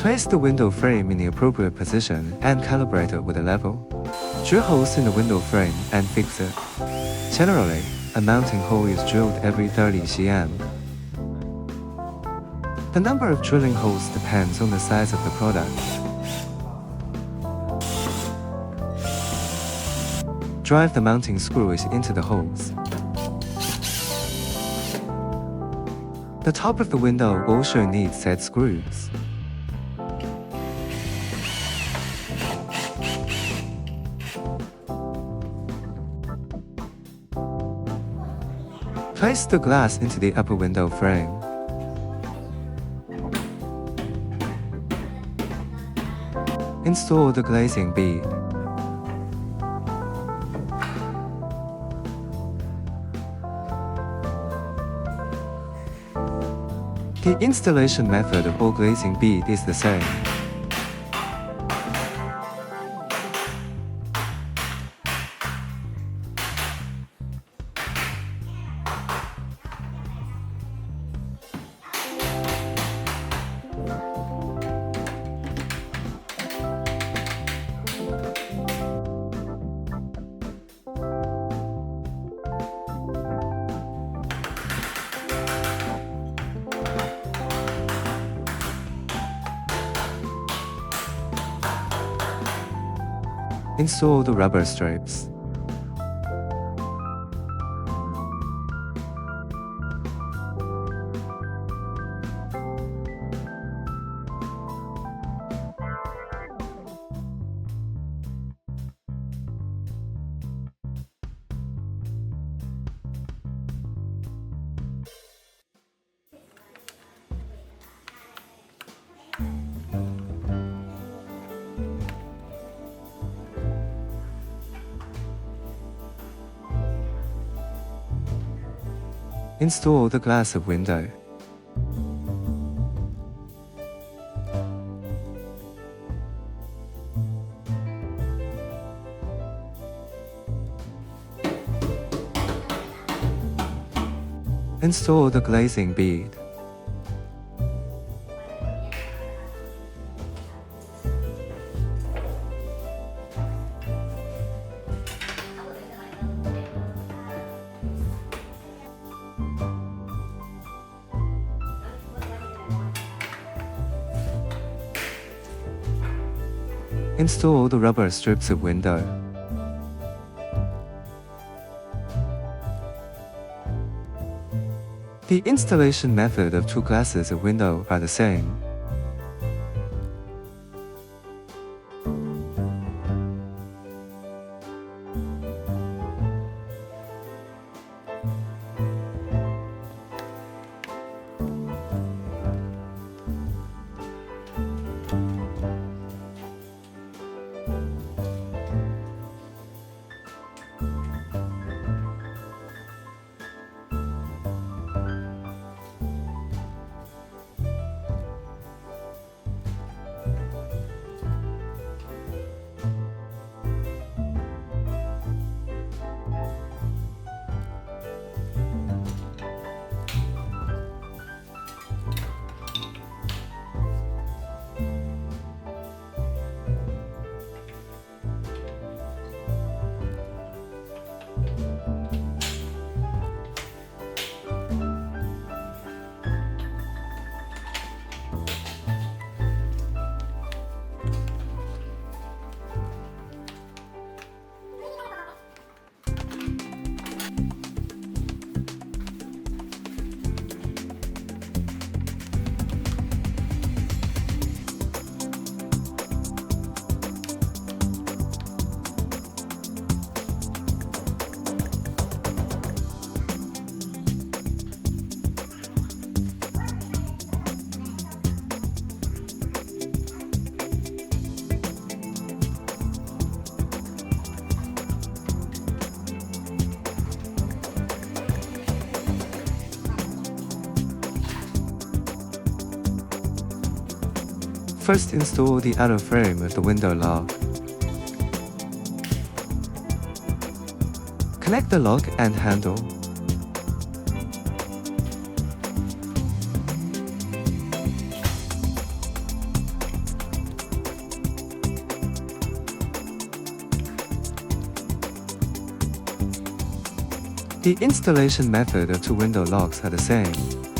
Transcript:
Place the window frame in the appropriate position and calibrate it with a level. Drill holes in the window frame and fix it. Generally, a mounting hole is drilled every 30 cm. The number of drilling holes depends on the size of the product. Drive the mounting screws into the holes. The top of the window also needs set screws. Place the glass into the upper window frame. Install the glazing bead. The installation method of all glazing bead is the same. Install the rubber strips. Install the glass of window. Install the glazing bead. Install the rubber strips of window. The installation method of two glasses of window are the same. First install the outer frame of the window lock. Connect the lock and handle. The installation method of two window locks are the same.